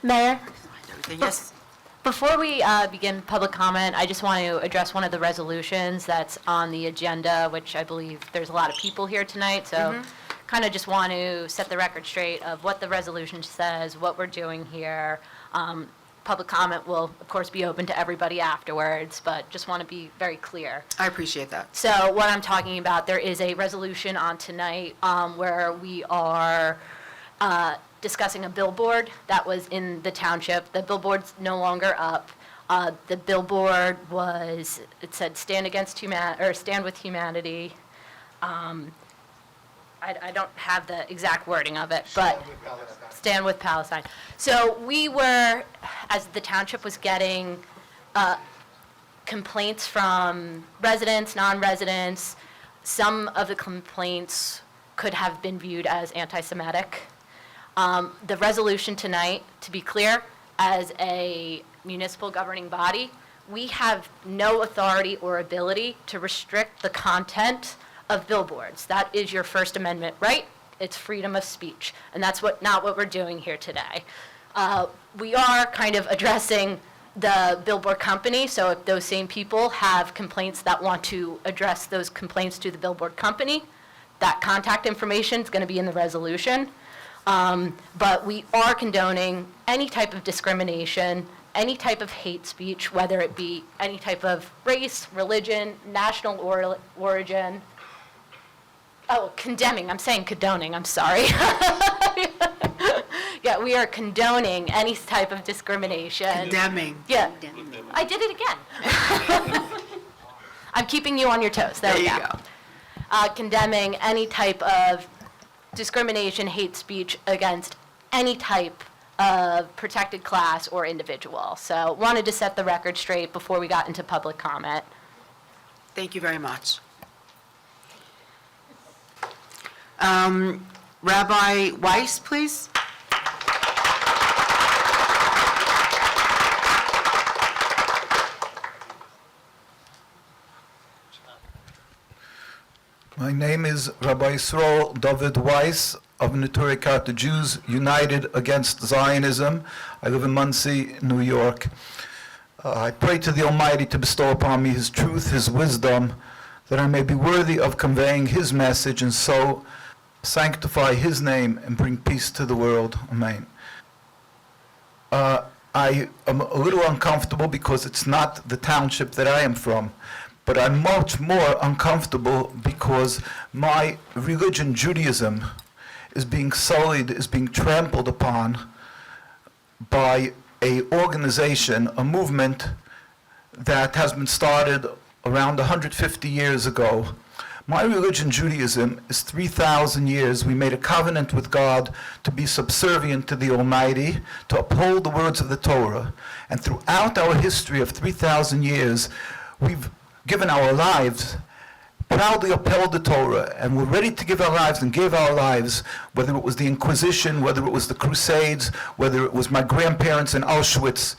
Mayor, Everything, yes? before we begin public comment, I just want to address one of the resolutions that's on the agenda, which I believe there's a lot of people here tonight, so kind of just want to set the record straight of what the resolution says, what we're doing here. Public comment will, of course, be open to everybody afterwards, but just want to be very clear. I appreciate that. So what I'm talking about, there is a resolution on tonight where we are discussing a billboard that was in the township. The billboard's no longer up. The billboard was, it said stand with humanity. I don't have the exact wording of it, but stand with Palestine. So we were, as the township was getting complaints from residents, non-residents, some of the complaints could have been viewed as anti-Semitic. The resolution tonight, to be clear, as a municipal governing body, we have no authority or ability to restrict the content of billboards. That is your First Amendment right. It's freedom of speech, and that's not what we're doing here today. We are kind of addressing the billboard company, so if those same people have complaints that want to address those complaints to the billboard company, that contact information is going to be in the resolution. But we are condoning any type of discrimination, any type of hate speech, whether it be any type of race, religion, national origin. Oh, condemning, I'm saying condoning, I'm sorry. Yeah, we are condoning any type of discrimination. Condemning. Yeah, I did it again. I'm keeping you on your toes, there we you go. Condemning any type of discrimination, hate speech against any type of protected class or individual. So wanted to set the record straight before we got into public comment. Thank you very much. Rabbi Weiss, please. My name is Rabbi Yisreol Dovid Weiss of Neturei the Jews United Against Zionism. I live in Muncie, New York. I pray to the Almighty to bestow upon me His truth, His wisdom, that I may be worthy of conveying His message and so sanctify His name and bring peace to the world. Amen. I am a little uncomfortable because it's not the township that I am from. But I'm much more uncomfortable because my religion, Judaism, is being sullied, is being trampled upon by an organization, a movement that has been started around 150 years ago. My religion, Judaism, is 3,000 years. We made a covenant with God to be subservient to the Almighty, to uphold the words of the Torah. And throughout our history of 3,000 years, we've given our lives, proudly upheld the Torah, and we're ready to give our lives and gave our lives, whether it was the Inquisition, whether it was the Crusades, whether it was my grandparents in Auschwitz,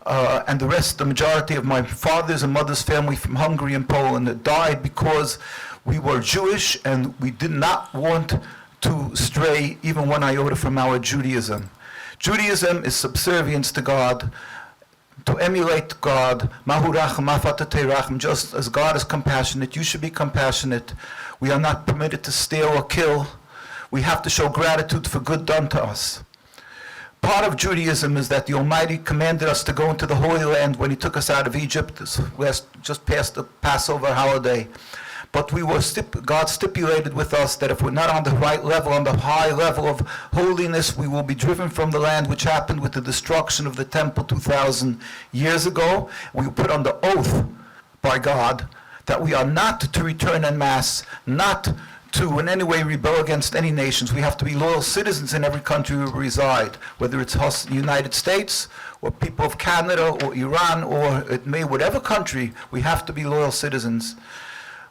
and the rest, the majority of my father's and mother's family from Hungary and Poland that died because we were Jewish and we did not want to stray even one iota from our Judaism. Judaism is subservience to God, to emulate God, just as God is compassionate, you should be compassionate. We are not permitted to steal or kill. We have to show gratitude for good done to us. Part of Judaism is that the Almighty commanded us to go into the Holy Land when He took us out of Egypt, just past the Passover holiday. But God stipulated with us that if we're not on the right level, on the high level of holiness, we will be driven from the land, which happened with the destruction of the temple 2,000 years ago. We were put under oath by God that we are not to return en masse, not to in any way rebel against any nations. We have to be loyal citizens in every country we reside, whether it's us, the United States, or people of Canada, or Iran, or it may, whatever country, we have to be loyal citizens.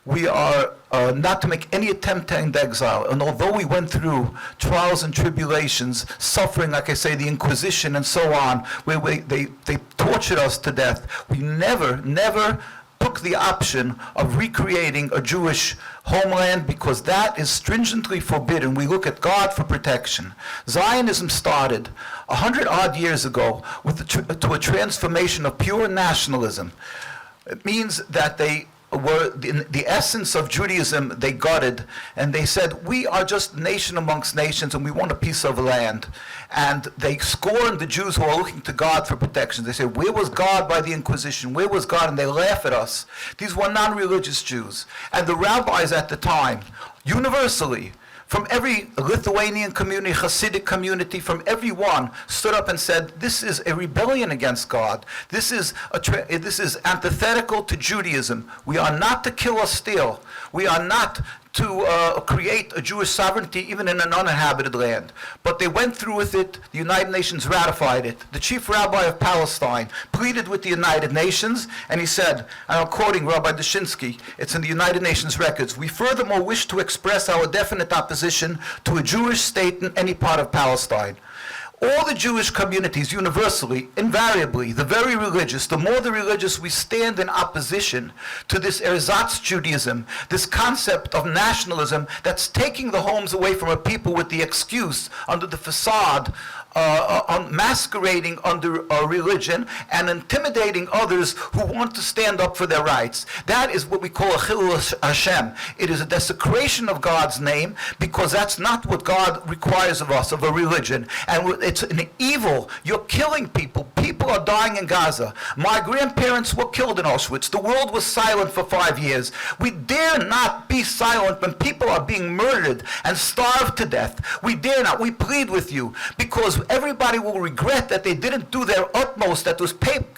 We are not to make any attempt to end exile. And although we went through trials and tribulations, suffering, like I say, the Inquisition and so on, where they tortured us to death, we never took the option of recreating a Jewish homeland because that is stringently forbidden. We look at God for protection. Zionism started 100-odd years ago to a transformation of pure nationalism. It means that they were, in the essence of Judaism, they gutted, and they said, we are just nation amongst nations, and we want a piece of land. And they scorned the Jews who are looking to God for protection. They said, where was God by the Inquisition? Where was God? And they laugh at us. These were non-religious Jews. And the rabbis at the time, universally, from every Lithuanian community, Hasidic community, from everyone, stood up and said, this is a rebellion against God. This is antithetical to Judaism. We are not to kill or steal. We are not to create a Jewish sovereignty even in an uninhabited land. But they went through with it. The United Nations ratified it. The chief rabbi of Palestine pleaded with the United Nations, and he said, and I'm quoting Rabbi Dushinsky, it's in the United Nations records, we furthermore wish to express our definite opposition to a Jewish state in any part of Palestine. All the Jewish communities, universally, invariably, the very religious, the more the religious, we stand in opposition to this ersatz Judaism, this concept of nationalism that's taking the homes away from a people with the excuse, under the facade, masquerading under religion and intimidating others who want to stand up for their rights. That is what we call a chilul Hashem. It is a desecration of God's name because that's not what God requires of us, of a religion. And it's an evil. You're killing people. People are dying in Gaza. My grandparents were killed in Auschwitz. The world was silent for 5 years. We dare not be silent when people are being murdered and starved to death. We dare not. We plead with you because everybody will regret that they didn't do their utmost that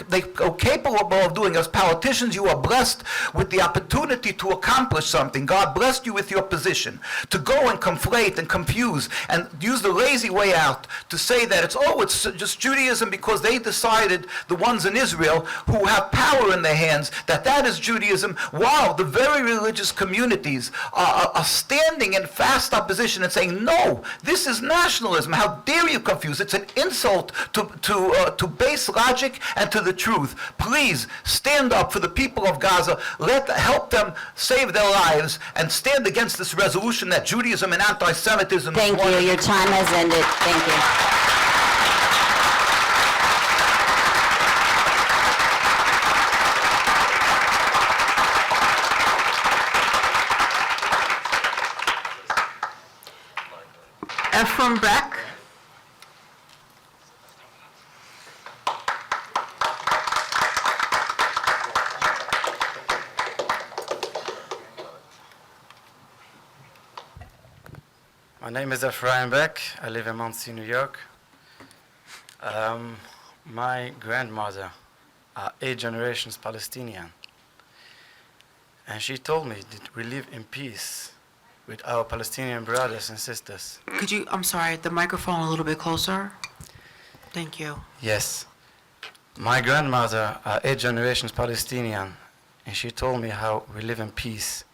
they are capable of doing. As politicians, you are blessed with the opportunity to accomplish something. God blessed you with your position. To go and conflate and confuse and use the lazy way out to say that it's just Judaism because they decided, the ones in Israel who have power in their hands, that is Judaism. Wow, the very religious communities are standing in fast opposition and saying, no, this is nationalism. How dare you confuse? It's an insult to base logic and to the truth. Please stand up for the people of Gaza. Help them save their lives and stand against this resolution that Judaism and anti-Semitism. Thank you. Your time has ended. Thank you. Afriem Beck. My name is Afriem Beck. I live in Monsey, New York. My grandmother, 8 generations Palestinian, and she told me that we live in peace with our Palestinian brothers and sisters. Could you, I'm sorry, the microphone a little bit closer? Thank you. Yes. My grandmother, 8 generations Palestinian, and she told me how we live in peace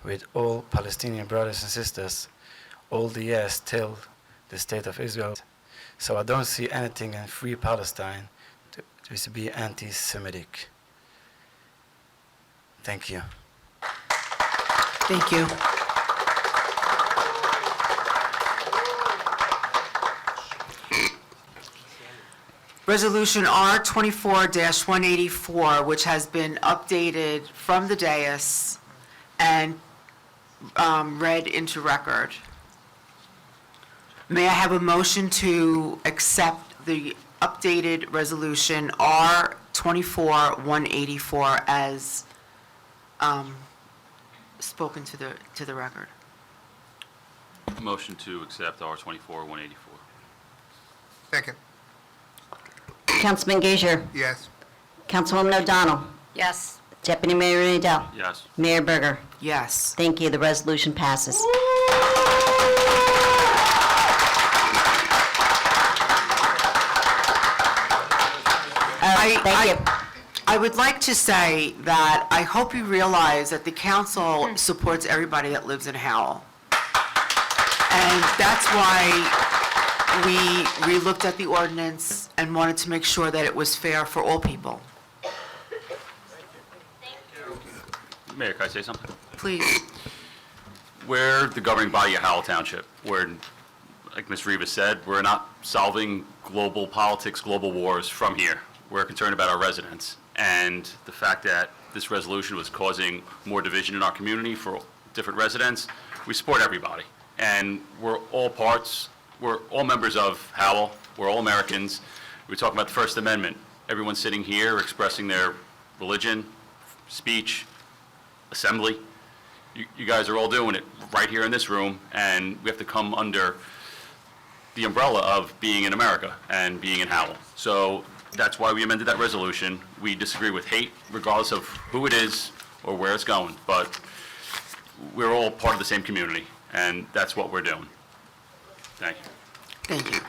with all Palestinian brothers and sisters all the years till the state of Israel. So I don't see anything in Free Palestine to be anti-Semitic. Thank you. Thank you. Resolution R 24-184, which has been updated from the dais and read into record. May I have a motion to accept the updated resolution R 24-184 as spoken to the record? Motion to accept R 24-184. Second. Councilman Gager. Yes. Councilwoman O'Donnell. Yes. Deputy Mayor Nadell. Yes. Mayor Berger. Yes. Thank you. The resolution passes. Thank you. I would like to say that I hope you realize that the council supports everybody that lives in Howell. And that's why we relooked at the ordinance and wanted to make sure that it was fair for all people. Mayor, can I say something? Please. We're the governing body of Howell Township. We're, like Ms. Rivas said, we're not solving global politics, global wars from here. We're concerned about our residents. And the fact that this resolution was causing more division in our community for different residents, we support everybody. And we're all members of Howell. We're all Americans. We're talking about the First Amendment. Everyone sitting here expressing their religion, speech, assembly. You guys are all doing it right here in this room, and we have to come under the umbrella of being in America and being in Howell. So that's why we amended that resolution. We disagree with hate, regardless of who it is or where it's going, but we're all part of the same community, and that's what we're doing. Thank you. Thank you.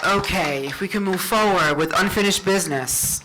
Okay, if we can move forward with unfinished business.